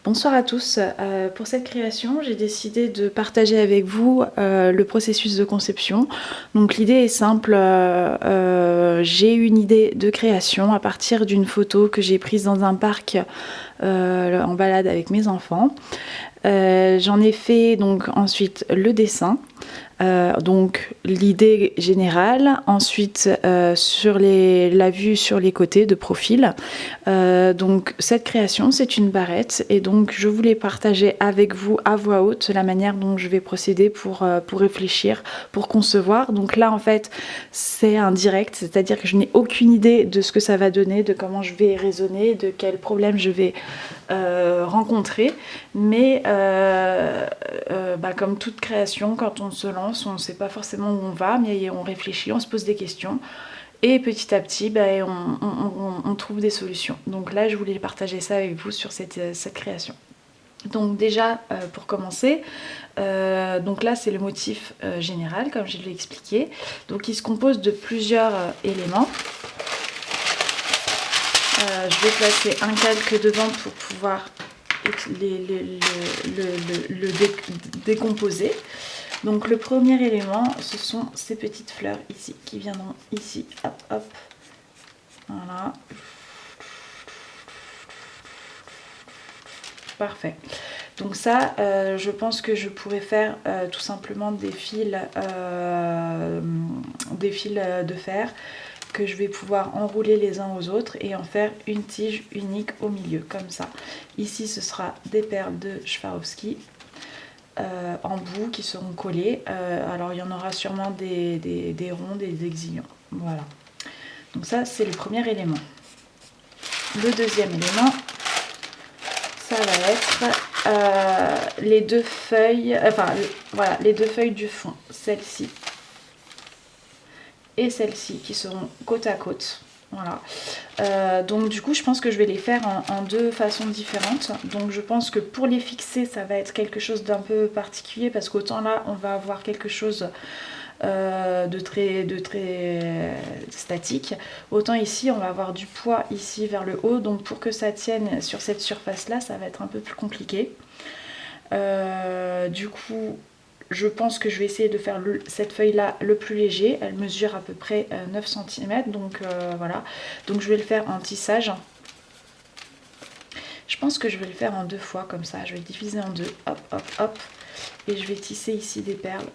Bonsoir à tous. Pour cette création, j'ai décidé de partager avec vous le processus de conception. Donc l'idée est simple, j'ai une idée de création à partir d'une photo que j'ai prise dans un parc en balade avec mes enfants. J'en ai fait donc ensuite le dessin. Donc l'idée générale, ensuite sur la vue sur les côtés de profil. Donc cette création c'est une barrette et donc je voulais partager avec vous à voix haute la manière dont je vais procéder pour réfléchir, pour concevoir. Donc là en fait c'est un direct, c'est-à-dire que je n'ai aucune idée de ce que ça va donner, de comment je vais raisonner, de quels problèmes je vais rencontrer, mais comme toute création, quand on se lance, on ne sait pas forcément où on va, mais on réfléchit, on se pose des questions et petit à petit on trouve des solutions. Donc là je voulais partager ça avec vous sur cette création. Donc déjà pour commencer, donc là c'est le motif général comme je l'ai expliqué. Donc il se compose de plusieurs éléments. Je vais placer un calque devant pour pouvoir le décomposer. Donc le premier élément, ce sont ces petites fleurs ici, qui viendront ici, hop, hop, voilà. Parfait. Donc ça, je pense que je pourrais faire tout simplement des fils de fer que je vais pouvoir enrouler les uns aux autres et en faire une tige unique au milieu, comme ça. Ici, ce sera des perles de Swarovski en bout qui seront collées. Alors, il y en aura sûrement des ronds, des aiguillons. Voilà. Donc ça, c'est le premier élément. Le deuxième élément, ça va être les deux feuilles, voilà, les deux feuilles du fond, celle-ci et celle-ci qui seront côte à côte. Voilà. Donc du coup je pense que je vais les faire en deux façons différentes. Donc je pense que pour les fixer ça va être quelque chose d'un peu particulier parce qu'autant là on va avoir quelque chose de très statique, autant ici on va avoir du poids ici vers le haut, donc pour que ça tienne sur cette surface là ça va être un peu plus compliqué. Du coup je pense que je vais essayer de faire cette feuille là le plus léger, elle mesure à peu près 9 cm, donc voilà, donc je vais le faire en tissage. Je pense que je vais le faire en deux fois comme ça, je vais le diviser en deux, hop hop hop, et je vais tisser ici des perles.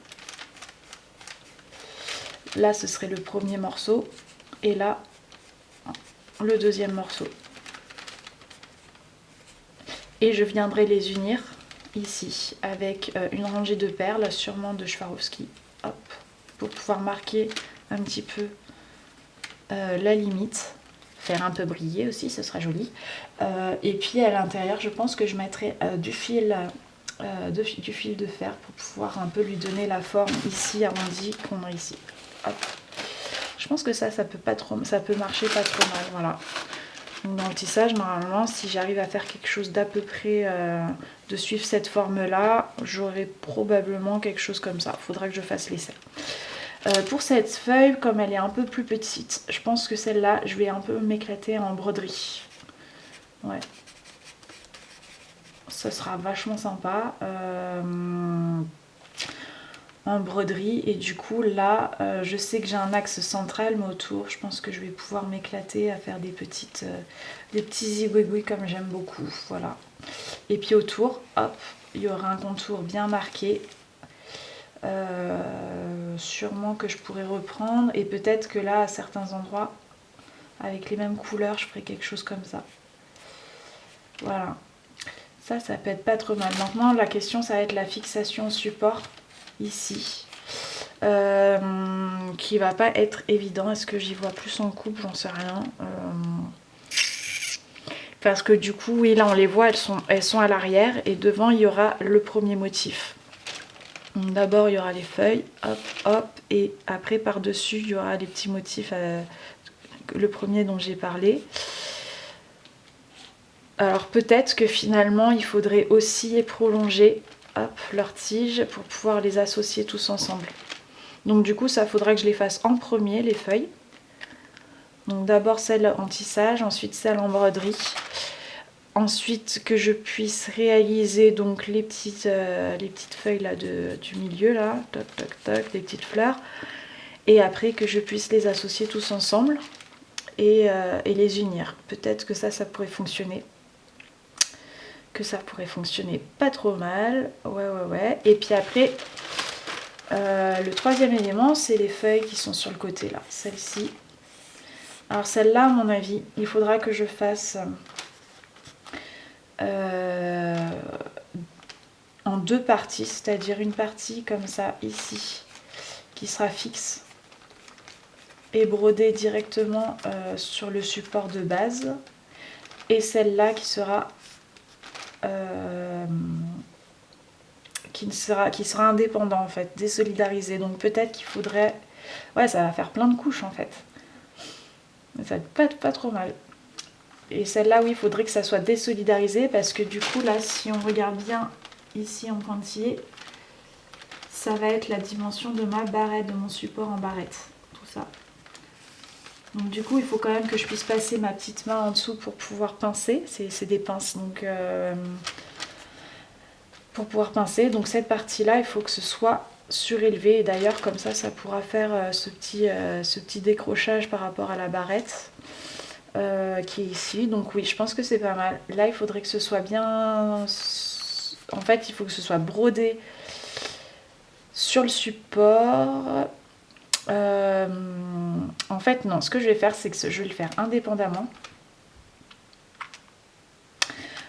Là ce serait le premier morceau et là le deuxième morceau, et je viendrai les unir ici avec une rangée de perles, sûrement de Swarovski, hop, pour pouvoir marquer un petit peu la limite, faire un peu briller aussi, ce sera joli. Et puis à l'intérieur je pense que je mettrai du fil de fer pour pouvoir un peu lui donner la forme ici arrondie qu'on a ici, hop. Je pense que ça peut marcher pas trop mal, voilà. Donc dans le tissage, normalement, si j'arrive à faire quelque chose d'à peu près, de suivre cette forme-là, j'aurai probablement quelque chose comme ça. Il faudra que je fasse l'essai. Pour cette feuille, comme elle est un peu plus petite, je pense que celle-là, je vais un peu m'éclater en broderie. Ouais. Ça sera vachement sympa. En broderie, et du coup là je sais que j'ai un axe central, mais autour je pense que je vais pouvoir m'éclater à faire des petits zigouigouis comme j'aime beaucoup, voilà. Et puis autour, hop, il y aura un contour bien marqué, sûrement que je pourrais reprendre, et peut-être que là à certains endroits avec les mêmes couleurs je ferai quelque chose comme ça, voilà. Ça peut être pas trop mal. Maintenant la question ça va être la fixation au support ici, qui va pas être évident. Est-ce que j'y vois plus en coupe? J'en sais rien. Parce que du coup, oui, là on les voit, elles sont à l'arrière, et devant il y aura le premier motif. D'abord il y aura les feuilles, hop, hop, et après par-dessus il y aura les petits motifs, le premier dont j'ai parlé. Alors peut-être que finalement il faudrait aussi prolonger, hop, leurs tiges pour pouvoir les associer tous ensemble. Donc du coup ça faudra que je les fasse en premier, les feuilles. Donc d'abord celle en tissage, ensuite celle en broderie. ensuite que je puisse réaliser donc les petites feuilles là du milieu là, toc toc toc, des petites fleurs, et après que je puisse les associer tous ensemble et les unir. Peut-être que ça pourrait fonctionner. Pas trop mal. Ouais. Et puis après, le troisième élément, c'est les feuilles qui sont sur le côté là, celle-ci. Alors celle-là, à mon avis, il faudra que je fasse en deux parties, c'est-à-dire une partie comme ça ici, qui sera fixe et brodée directement sur le support de base, et celle-là qui sera qui sera indépendant en fait, désolidarisé. Donc peut-être qu'il faudrait... Ouais, ça va faire plein de couches en fait. Mais ça va pas trop mal. Et celle-là, oui, il faudrait que ça soit désolidarisé parce que du coup, là, si on regarde bien ici en pointillé, ça va être la dimension de ma barrette, de mon support en barrette, tout ça. Donc du coup, il faut quand même que je puisse passer ma petite main en dessous pour pouvoir pincer. C'est des pinces, donc pour pouvoir pincer. Donc cette partie-là, il faut que ce soit surélevé. Et d'ailleurs, comme ça pourra faire ce petit décrochage par rapport à la barrette qui est ici. Donc oui, je pense que c'est pas mal. Là, il faudrait que ce soit bien... En fait, il faut que ce soit brodé sur le support. En fait, non. Ce que je vais faire, c'est que je vais le faire indépendamment.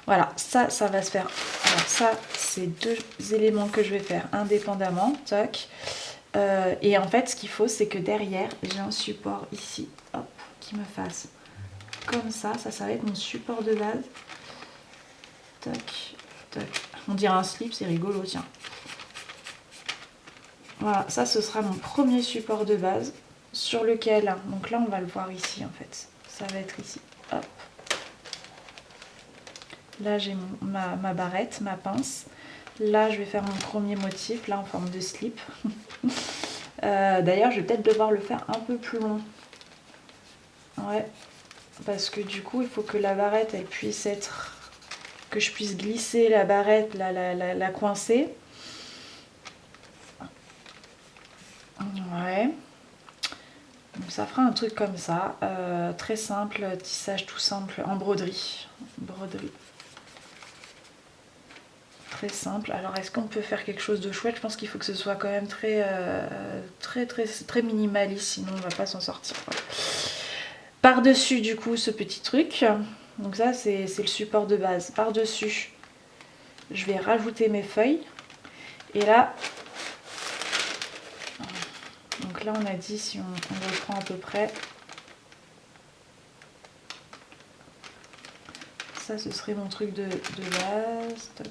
Voilà, ça va se faire. Alors ça, c'est deux éléments que je vais faire indépendamment. Toc. Et en fait, ce qu'il faut, c'est que derrière, j'ai un support ici, hop, qui me fasse comme ça. Ça va être mon support de base. Toc, toc. On dirait un slip, c'est rigolo, tiens. Voilà, ça, ce sera mon premier support de base sur lequel, donc là, on va le voir ici, en fait. Ça va être ici, hop. Là, j'ai ma barrette, ma pince. Là, je vais faire mon premier motif, là, en forme de slip. D'ailleurs, je vais peut-être devoir le faire un peu plus long. Ouais, parce que du coup, il faut que la barrette, elle puisse être... que je puisse glisser la barrette, la coincer. Ouais. Donc ça fera un truc comme ça. Très simple, tissage tout simple, en broderie. Broderie. Très simple. Alors est-ce qu'on peut faire quelque chose de chouette? Je pense qu'il faut que ce soit quand même très minimaliste, sinon on va pas s'en sortir. Voilà. Par-dessus du coup ce petit truc, donc ça c'est le support de base. Par-dessus, je vais rajouter mes feuilles. Et là, donc là on a dit, si on reprend à peu près, ça ce serait mon truc de base. Toc.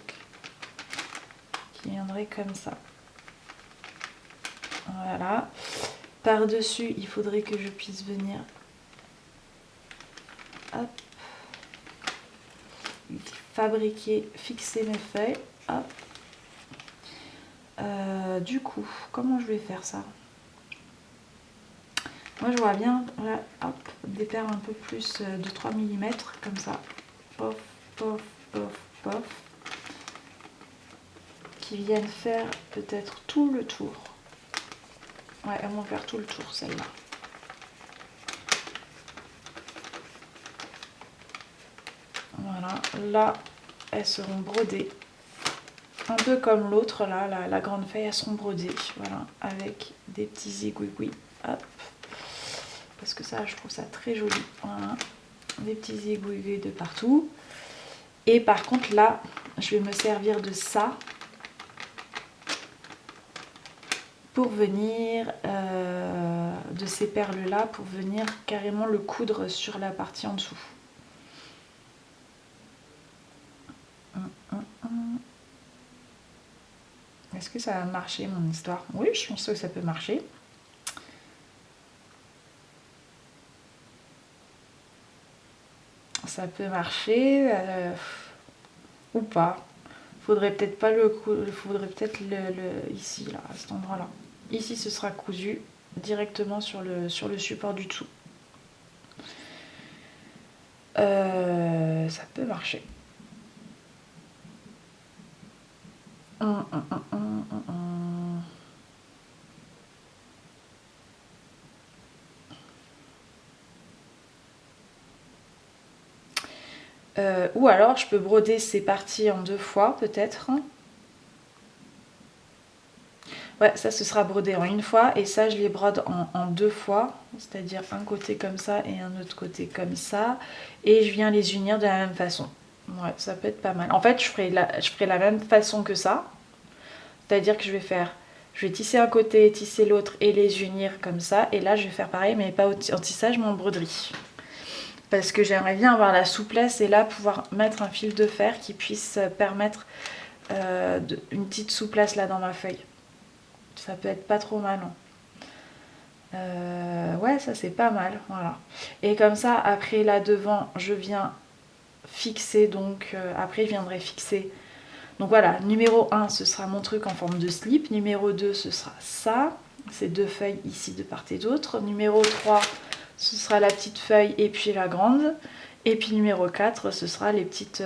Qui viendrait comme ça. Voilà. Par-dessus, il faudrait que je puisse venir, hop, fabriquer, fixer mes feuilles. Hop. Du coup, comment je vais faire ça? Moi, je vois bien, voilà, hop, des paires un peu plus de 3 mm, comme ça. Pof, pof, pof, pof. Qui viennent faire peut-être tout le tour. Ouais, elles vont faire tout le tour, celle-là. Voilà, là, elles seront brodées. Un peu comme l'autre, là, la grande feuille, elles seront brodées. Voilà, avec des petits zigouigouis. Hop. Parce que ça, je trouve ça très joli. Voilà, des petits zigouigouis de partout. Et par contre, là, je vais me servir de ça pour venir, de ces perles-là, pour venir carrément le coudre sur la partie en dessous. Est-ce que ça va marcher, mon histoire? Oui, je pense que ça peut marcher. Ça peut marcher ou pas. Faudrait peut-être pas le faudrait peut-être ici, là, à cet endroit-là. Ici, ce sera cousu directement sur le support du dessous. Ça peut marcher. Ou alors je peux broder ces parties en 2 fois peut-être. Ouais, ça ce sera brodé en 1 fois et ça je les brode en 2 fois, c'est-à-dire un côté comme ça et un autre côté comme ça, et je viens les unir de la même façon. Ouais, ça peut être pas mal. En fait, je ferai la même façon que ça, c'est-à-dire que je vais tisser un côté, tisser l'autre et les unir comme ça, et là je vais faire pareil mais pas en tissage mais en broderie. Parce que j'aimerais bien avoir la souplesse et là pouvoir mettre un fil de fer qui puisse permettre une petite souplesse là dans ma feuille. Ça peut être pas trop mal. Ouais, ça c'est pas mal, voilà. Et comme ça, après là devant, je viens fixer, donc après je viendrai fixer. Donc voilà, numéro 1, ce sera mon truc en forme de slip. Numéro 2, ce sera ça, ces 2 feuilles ici de part et d'autre. Numéro 3, ce sera la petite feuille et puis la grande. Et puis numéro 4, ce sera les petites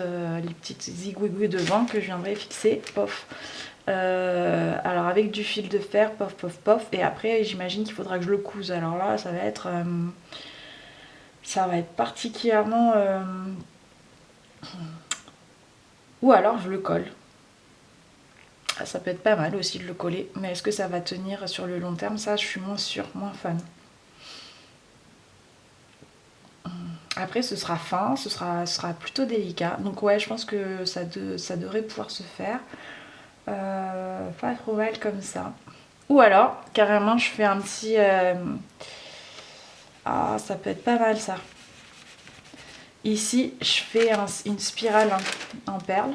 zigouigouis devant que je viendrai fixer, pof. Alors avec du fil de fer, pof pof pof, et après j'imagine qu'il faudra que je le couse. Alors là ça va être particulièrement ou alors je le colle. Ça peut être pas mal aussi de le coller, mais est-ce que ça va tenir sur le long terme? Ça je suis moins sûre, moins fan. Après ce sera fin, ce sera plutôt délicat, donc ouais je pense que ça devrait pouvoir se faire. Pas trop mal comme ça. Ou alors, carrément, je fais un petit... Ah, ça peut être pas mal, ça. Ici, je fais une spirale en perles.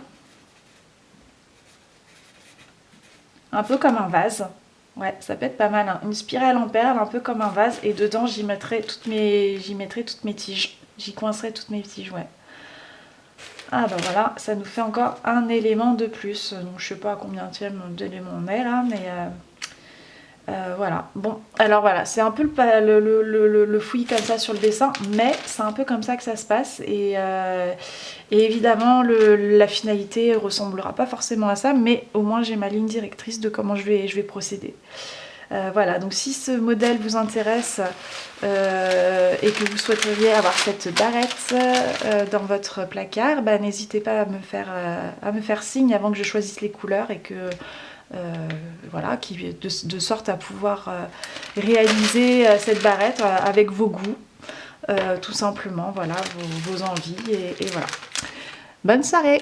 Un peu comme un vase. Ouais, ça peut être pas mal. Hein. Une spirale en perles, un peu comme un vase. Et dedans, j'y mettrai toutes mes tiges. J'y coincerai toutes mes tiges, ouais. Ah bah voilà, ça nous fait encore un élément de plus. Donc je sais pas combien d'éléments on est là, mais... voilà, bon, alors voilà, c'est un peu le fouillis comme ça sur le dessin, mais c'est un peu comme ça que ça se passe, et évidemment la finalité ressemblera pas forcément à ça, mais au moins j'ai ma ligne directrice de comment je vais procéder. Voilà, donc si ce modèle vous intéresse et que vous souhaiteriez avoir cette barrette dans votre placard, bah, n'hésitez pas à me faire signe avant que je choisisse les couleurs et que... voilà, de sorte à pouvoir réaliser cette barrette avec vos goûts, tout simplement, voilà, vos envies, et voilà. Bonne soirée!